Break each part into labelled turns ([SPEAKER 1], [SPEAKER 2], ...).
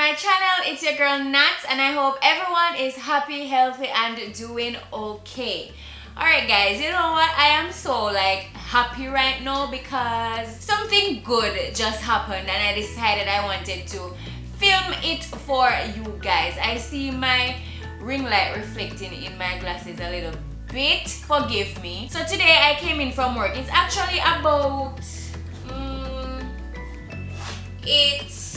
[SPEAKER 1] my channel. It's your girl Nats, and I hope everyone is happy, healthy, and doing okay. Alright guys, you know what? I am so happy right now because something good just happened and I decided I wanted to film it for you guys. I see my ring light reflecting in my glasses a little bit. Forgive me. So today I came in from work. It's actually about it's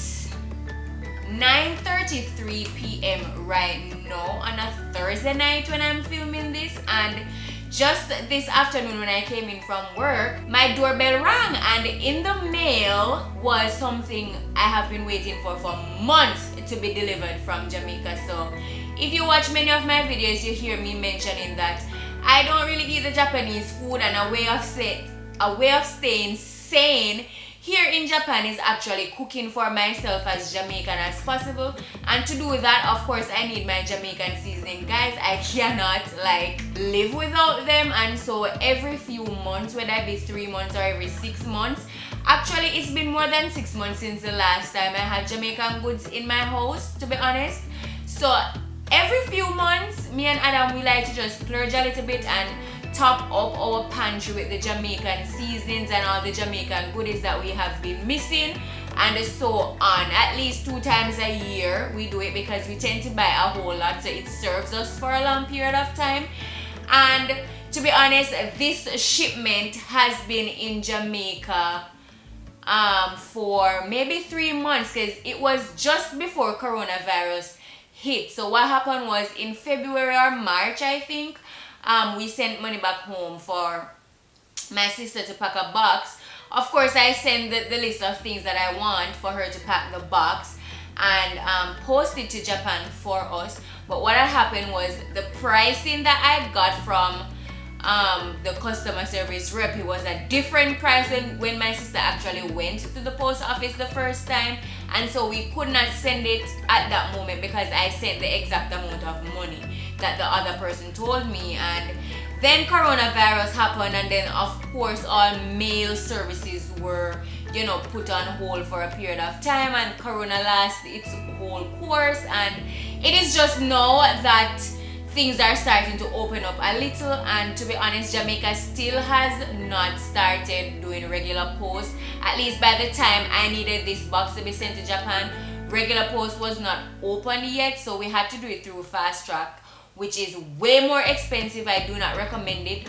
[SPEAKER 1] 9:33 p.m. right now on a Thursday night when I'm filming this, and just this afternoon when I came in from work, my doorbell rang and in the mail was something I have been waiting for months to be delivered from Jamaica. So if you watch many of my videos, you hear me mentioning that I don't really eat the Japanese food, and a way of staying sane here in Japan is actually cooking for myself as Jamaican as possible. And to do that, of course, I need my Jamaican seasoning. Guys, I cannot live without them, and so every few months, whether it be 3 months or every 6 months, actually it's been more than 6 months since the last time I had Jamaican goods in my house, to be honest. So every few months, me and Adam, we like to just splurge a little bit and top up our pantry with the Jamaican seasonings and all the Jamaican goodies that we have been missing, and so on. At least 2 times a year we do it because we tend to buy a whole lot, so it serves us for a long period of time. And to be honest, this shipment has been in Jamaica for maybe 3 months, because it was just before coronavirus hit. So what happened was, in February or March, I think, we sent money back home for my sister to pack a box. Of course, I sent the list of things that I want for her to pack the box and post it to Japan for us. But what had happened was, the pricing that I got from the customer service rep, it was a different price when my sister actually went to the post office the first time, and so we could not send it at that moment because I sent the exact amount of money that the other person told me. And then coronavirus happened, and then of course all mail services were put on hold for a period of time, and corona lost its whole course. And it is just now that things are starting to open up a little, and to be honest, Jamaica still has not started doing regular post. At least by the time I needed this box to be sent to Japan, regular post was not open yet, so we had to do it through fast track, which is way more expensive. I do not recommend it.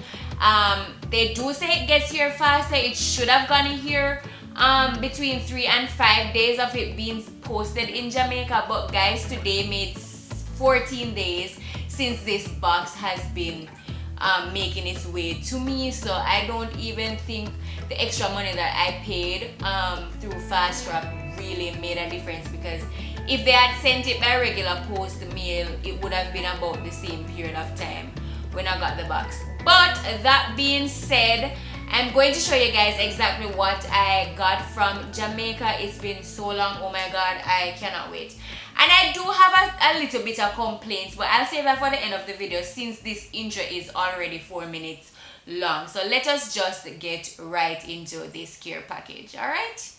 [SPEAKER 1] They do say it gets here faster. It should have gone here between 3 and 5 days of it being posted in Jamaica, but guys, today made 14 days since this box has been making its way to me. So I don't even think the extra money that I paid through fast track really made a difference, because if they had sent it by regular post mail, it would have been about the same period of time when I got the box. But that being said, I'm going to show you guys exactly what I got from Jamaica. It's been so long, oh my god, I cannot wait. And I do have a little bit of complaints, but I'll save that for the end of the video since this intro is already 4 minutes long. So let us just get right into this care package, alright?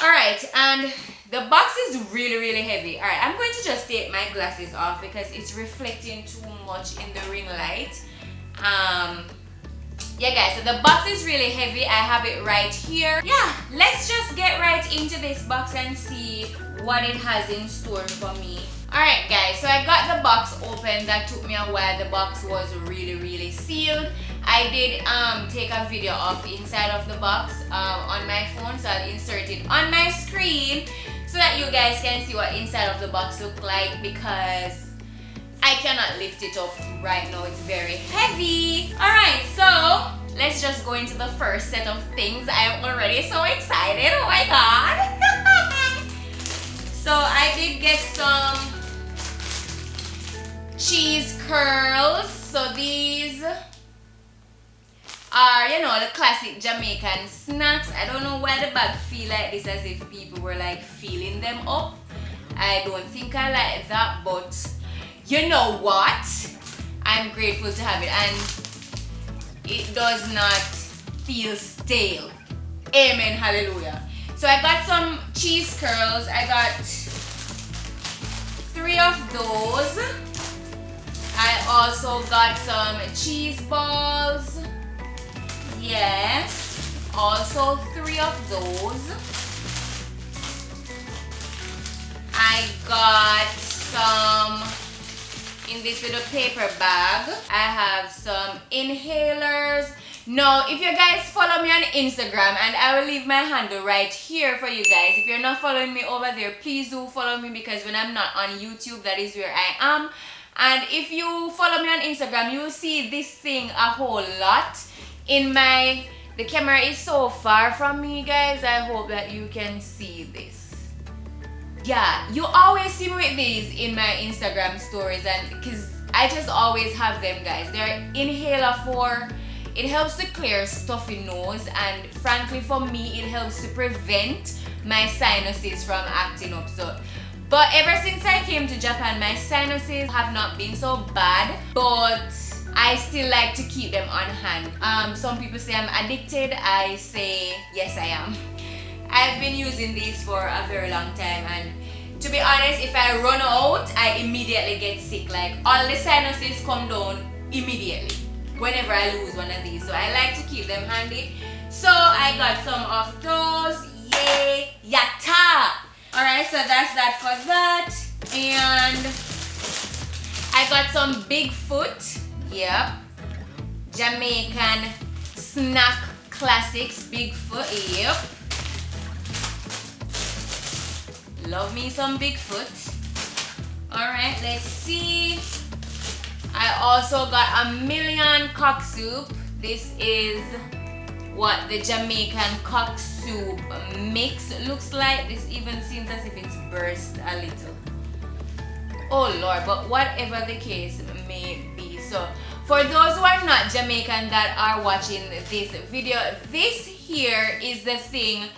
[SPEAKER 1] Alright, and the box is really heavy. Alright, I'm going to just take my glasses off because it's reflecting too much in the ring light. Yeah guys, so the box is really heavy. I have it right here. Yeah, let's just get right into this box and see what it has in store for me. Alright guys, so I got the box open. That took me a while. The box was really sealed. I did take a video of inside of the box on my phone, so I'll insert it on my screen so that you guys can see what inside of the box look like, because I cannot lift it up right now, it's very heavy. Alright, so let's just go into the first set of things. I'm already so excited, oh my god. So I did get some cheese curls. So these are, the classic Jamaican snacks. I don't know why the bag feel like this, as if people were feeling them up. I don't think I like that, but you know what? I'm grateful to have it, and it does not feel stale. Amen, hallelujah. So I got some cheese curls. I got 3 of those. I also got some cheese balls. Yes, also 3 of those. I got some in this little paper bag. I have some inhalers. Now, if you guys follow me on Instagram, and I will leave my handle right here for you guys. If you're not following me over there, please do follow me, because when I'm not on YouTube, that is where I am. And if you follow me on Instagram, you will see this thing a whole lot. The camera is so far from me, guys. I hope that you can see this. Yeah, you always see me with these in my Instagram stories, and because I just always have them, guys. They're inhaler for, it helps to clear stuffy nose, and frankly for me, it helps to prevent my sinuses from acting up. But ever since I came to Japan, my sinuses have not been so bad, but I still like to keep them on hand. Some people say I'm addicted. I say yes, I am. I've been using these for a very long time, and to be honest, if I run out, I immediately get sick. Like, all the sinuses come down immediately whenever I lose one of these. So I like to keep them handy. So I got some of those. Yay! Yatta! Alright, so that's that for that. And I got some Bigfoot. Yep. Jamaican snack classics. Bigfoot. Yep. Love me some Bigfoot. Alright, let's see. I also got a million cock soup. This is what the Jamaican cock soup mix looks like. This even seems as if it's burst a little. Oh Lord, but whatever the case may be. So for those who are not Jamaican that are watching this video, this here is the thing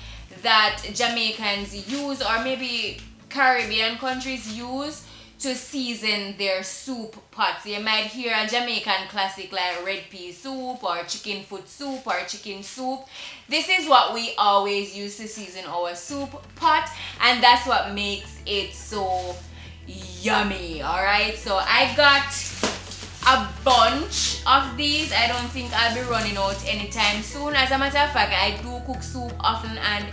[SPEAKER 1] that Jamaicans use, or maybe Caribbean countries use, to season their soup pots. You might hear a Jamaican classic like red pea soup or chicken foot soup or chicken soup. This is what we always use to season our soup pot, and that's what makes it so yummy. Alright, so I got a bunch of these. I don't think I'll be running out anytime soon. As a matter of fact, I do cook soup often, and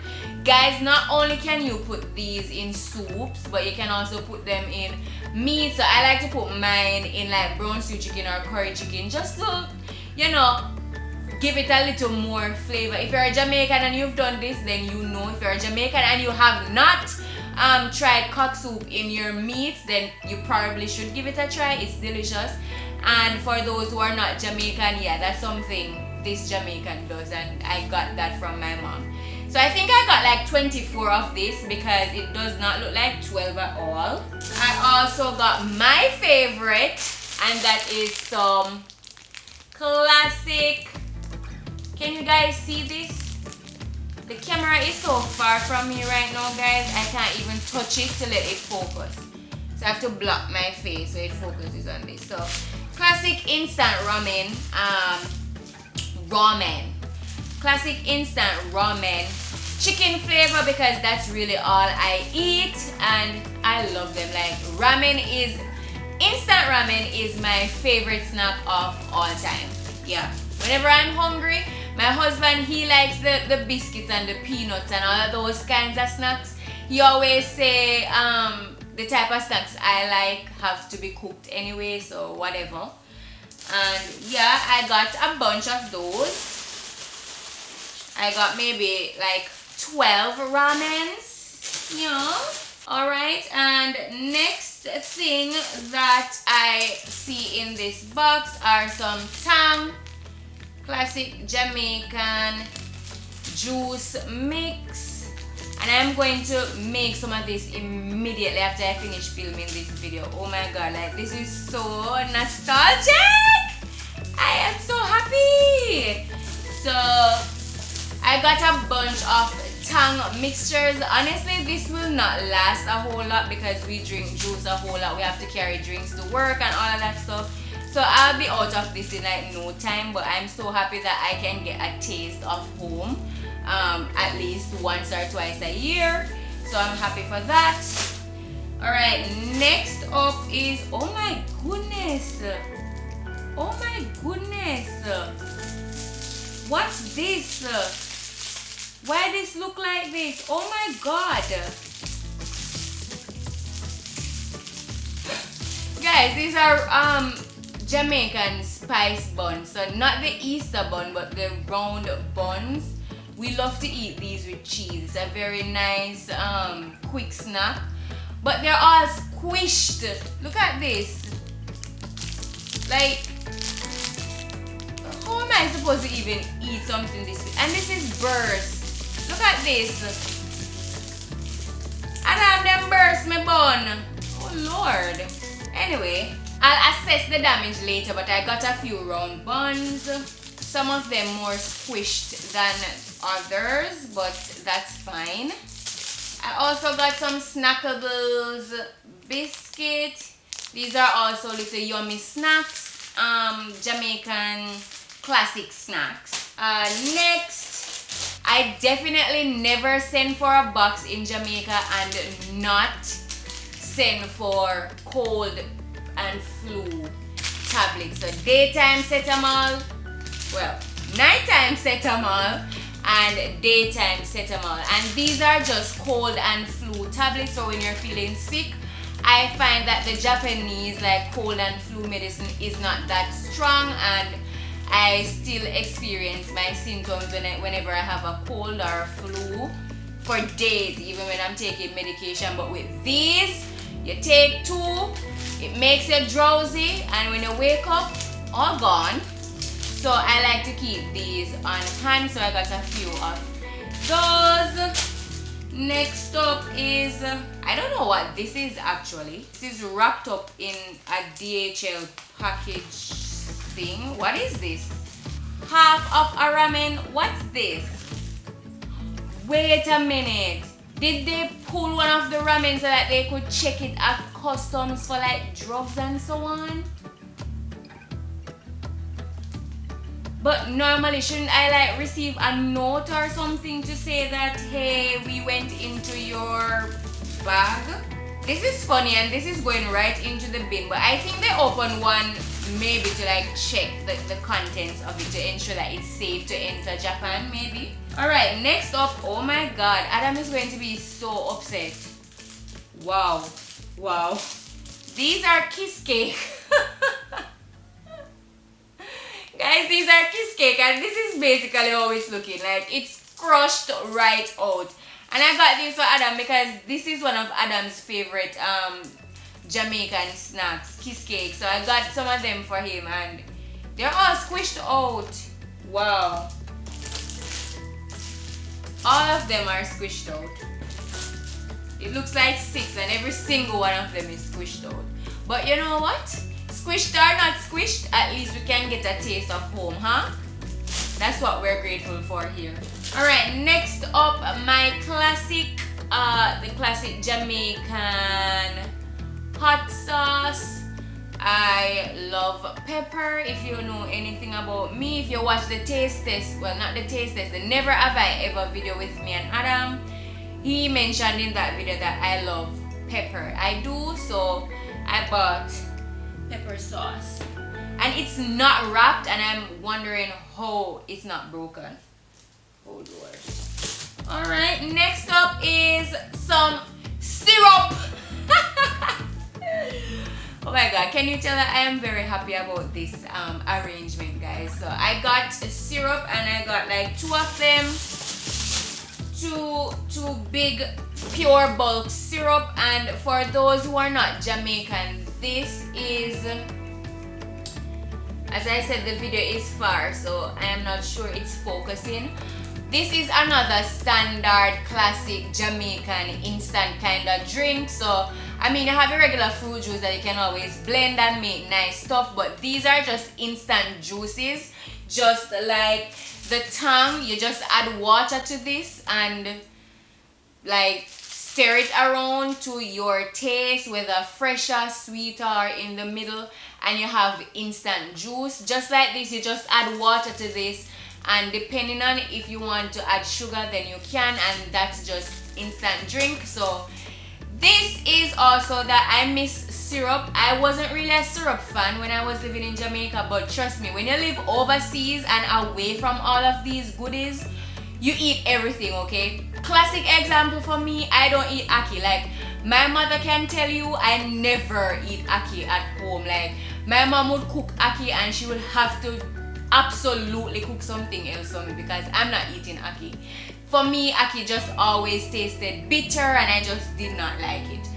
[SPEAKER 1] guys, not only can you put these in soups, but you can also put them in meat. So I like to put mine in like brown stew chicken or curry chicken, just to, you know, give it a little more flavor. If you're a Jamaican and you've done this, then you know. If you're a Jamaican and you have not tried cock soup in your meat, then you probably should give it a try. It's delicious. And for those who are not Jamaican, yeah, that's something this Jamaican does, and I got that from my mom. So I think I got like 24 of this, because it does not look like 12 at all. I also got my favorite, and that is some classic. Can you guys see this? The camera is so far from me right now, guys. I can't even touch it to let it focus. So I have to block my face so it focuses on this. So classic instant ramen. Classic instant ramen. Chicken flavor, because that's really all I eat, and I love them. Like, instant ramen is my favorite snack of all time. Yeah. Whenever I'm hungry, my husband, he likes the biscuits and the peanuts and all of those kinds of snacks. He always say the type of snacks I like have to be cooked anyway, so whatever. And yeah, I got a bunch of those. I got maybe like 12 ramens, yeah. Alright, and next thing that I see in this box are some Tang classic Jamaican juice mix, and I'm going to make some of this immediately after I finish filming this video. Oh my god, like, this is so nostalgic. I am so happy. So I got a bunch of Tang mixtures. Honestly, this will not last a whole lot because we drink juice a whole lot. We have to carry drinks to work and all of that stuff. So I'll be out of this in like no time, but I'm so happy that I can get a taste of home at least once or twice a year. So I'm happy for that. Alright, next up is, oh my goodness. Oh my goodness. What's this? Why this look like this? Oh my god. Guys, these are Jamaican spice buns. So not the Easter bun, but the round buns. We love to eat these with cheese. It's a very nice quick snack. But they're all squished. Look at this. Like, how am I supposed to even eat something this way? And this is burst. Look at this. I have them burst my bun. Oh Lord. Anyway, I'll assess the damage later, but I got a few round buns. Some of them more squished than others, but that's fine. I also got some Snackables biscuit. These are also little yummy snacks. Jamaican classic snacks. Next, I definitely never send for a box in Jamaica and not send for cold and flu tablets. So daytime cetamol, well, nighttime cetamol and daytime cetamol, and these are just cold and flu tablets. So when you're feeling sick, I find that the Japanese like cold and flu medicine is not that strong, and I still experience my symptoms whenever I have a cold or a flu for days, even when I'm taking medication. But with these, you take 2, it makes you drowsy, and when you wake up, all gone. So I like to keep these on hand, so I got a few of those. Next up is, I don't know what this is actually. This is wrapped up in a DHL package thing. What is this? Half of a ramen. What's this? Wait a minute. Did they pull one of the ramen so that they could check it at customs for like drugs and so on? But normally, shouldn't I like receive a note or something to say that, hey, we went into your bag? This is funny, and this is going right into the bin, but I think they open one maybe to like check the contents of it to ensure that it's safe to enter Japan, maybe. Alright, next up, oh my god, Adam is going to be so upset. Wow. Wow. These are kiss cake. Guys, these are kiss cake, and this is basically how it's looking. Like, it's crushed right out. And I got this for Adam because this is one of Adam's favorite Jamaican snacks, kiss cake. So I got some of them for him, and they're all squished out. Wow. All of them are squished out. It looks like 6, and every single one of them is squished out. But you know what? Squished or not squished, at least we can get a taste of home, huh? That's what we're grateful for here. Alright, next up, my classic, the classic Jamaican hot sauce. I love pepper. If you know anything about me, if you watch the taste test, well, not the taste test, the Never Have I Ever video with me and Adam, he mentioned in that video that I love pepper. I do, so I bought pepper sauce, and it's not wrapped, and I'm wondering how it's not broken. Oh Lord. Alright, next up is some syrup. Oh my god, can you tell that I am very happy about this arrangement, guys? So I got a syrup, and I got like 2 of them, two big pure bulk syrup. And for those who are not Jamaican, this is, as I said, the video is far, so I am not sure it's focusing. This is another standard classic Jamaican instant kind of drink. So I mean, you have your regular fruit juice that you can always blend and make nice stuff, but these are just instant juices, just like the Tang. You just add water to this and like stir it around to your taste, whether fresher, sweeter, or in the middle, and you have instant juice. Just like this, you just add water to this, and depending on if you want to add sugar, then you can, and that's just instant drink. So this is also that I miss syrup. I wasn't really a syrup fan when I was living in Jamaica, but trust me, when you live overseas and away from all of these goodies, you eat everything, okay? Classic example for me, I don't eat ackee. Like, my mother can tell you I never eat ackee at home. Like, my mom would cook ackee and she would have to absolutely cook something else for me because I'm not eating ackee. For me, ackee just always tasted bitter and I just did not like it.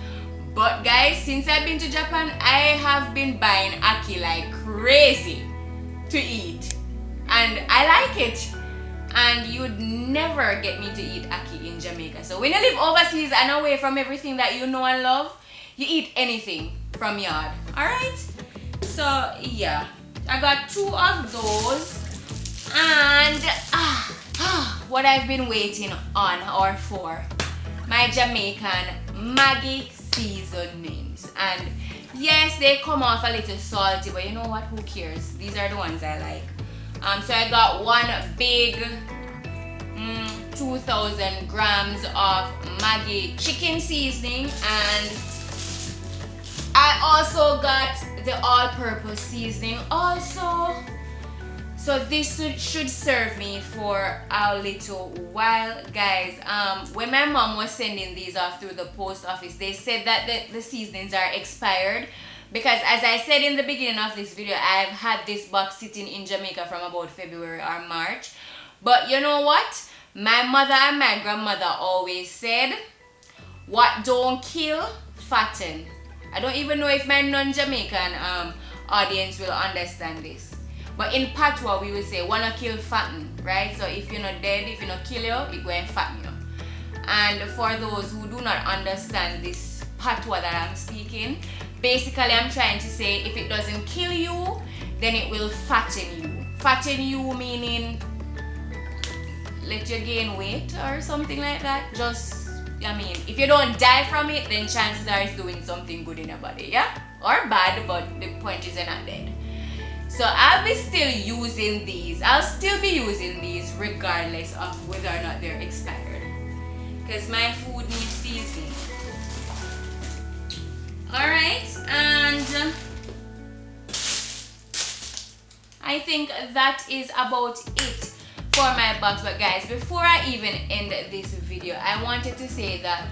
[SPEAKER 1] But guys, since I've been to Japan, I have been buying ackee like crazy to eat. And I like it. And you'd never get me to eat ackee in Jamaica. So when you live overseas and away from everything that you know and love, you eat anything from yard. Alright? So yeah, I got 2 of those. And what I've been waiting on or for, my Jamaican Maggi seasonings. And yes, they come off a little salty, but you know what, who cares? These are the ones I like. So I got one big 2,000 grams of Maggi chicken seasoning, and I also got the all-purpose seasoning also. So this should serve me for a little while, guys. When my mom was sending these off through the post office, they said that the seasonings are expired. Because as I said in the beginning of this video, I've had this box sitting in Jamaica from about February or March. But you know what? My mother and my grandmother always said, what don't kill, fatten. I don't even know if my non-Jamaican audience will understand this. But in patois, we will say, wanna kill, fatten, right? So if you're not dead, if you're not kill you, it go and fatten you. And for those who do not understand this patois that I'm speaking, basically I'm trying to say, if it doesn't kill you, then it will fatten you. Fatten you meaning let you gain weight or something like that. Just, I mean, if you don't die from it, then chances are it's doing something good in your body, yeah? Or bad, but the point is you're not dead. So I'll be still using these. I'll still be using these regardless of whether or not they're expired. Because my food needs seasoning. Alright, and I think that is about it for my box. But guys, before I even end this video, I wanted to say that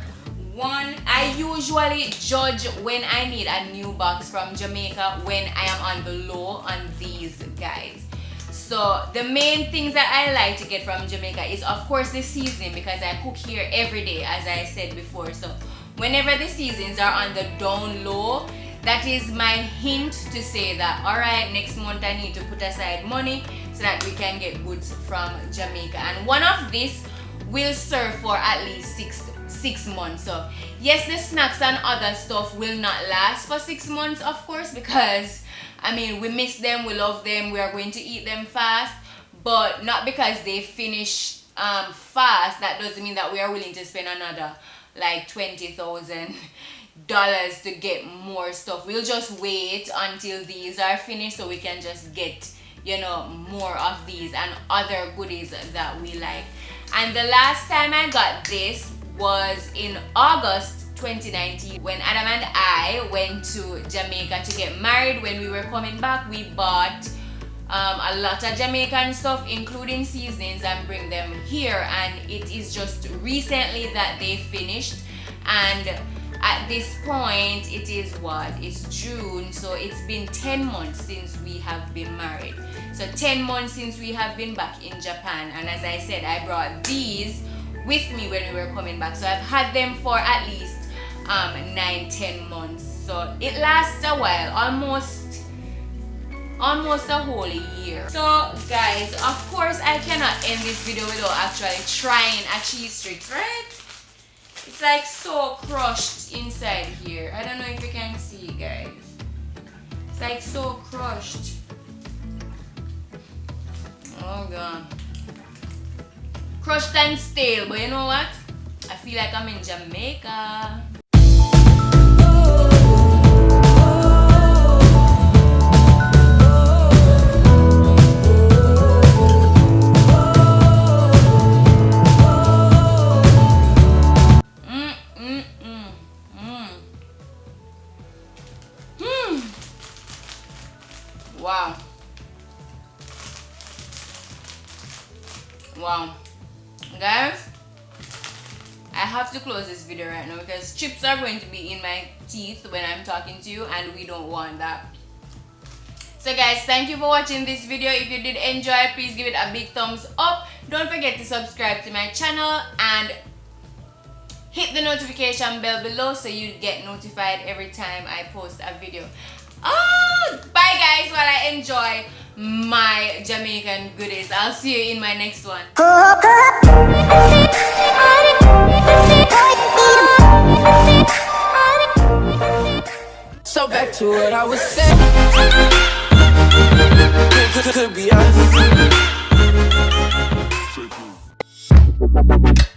[SPEAKER 1] one, I usually judge when I need a new box from Jamaica when I am on the low on these guys. So the main things that I like to get from Jamaica is of course the seasoning, because I cook here every day as I said before. So whenever the seasons are on the down low, that is my hint to say that alright, next month I need to put aside money so that we can get goods from Jamaica. And one of this will serve for at least six months. So yes, the snacks and other stuff will not last for 6 months, of course, because I mean, we miss them, we love them, we are going to eat them fast, but not because they finish fast, that doesn't mean that we are willing to spend another like $20,000 to get more stuff. We'll just wait until these are finished so we can just get, you know, more of these and other goodies that we like. And the last time I got this was in August 2019 when Adam and I went to Jamaica to get married. When we were coming back, we bought a lot of Jamaican stuff, including seasonings, and bring them here. And it is just recently that they finished. And at this point, it is what? It's June, so it's been 10 months since we have been married. So 10 months since we have been back in Japan. And as I said, I brought these with me when we were coming back. So I've had them for at least 9-10 months. So it lasts a while, almost a whole year. So guys, of course I cannot end this video without actually trying a cheese sticks, right? It's like so crushed inside here. I don't know if you can see, guys. It's like so crushed. Oh god. Crushed and stale, but you know what? I feel like I'm in Jamaica. Wow. Wow. Guys, I have to close this video right now because chips are going to be in my teeth when I'm talking to you, and we don't want that. So guys, thank you for watching this video. If you did enjoy, please give it a big thumbs up. Don't forget to subscribe to my channel and hit the notification bell below so you get notified every time I post a video. Oh, bye guys while I enjoy my Jamaican goodies. I'll see you in my next one.
[SPEAKER 2] So back to what I was saying. Could be us.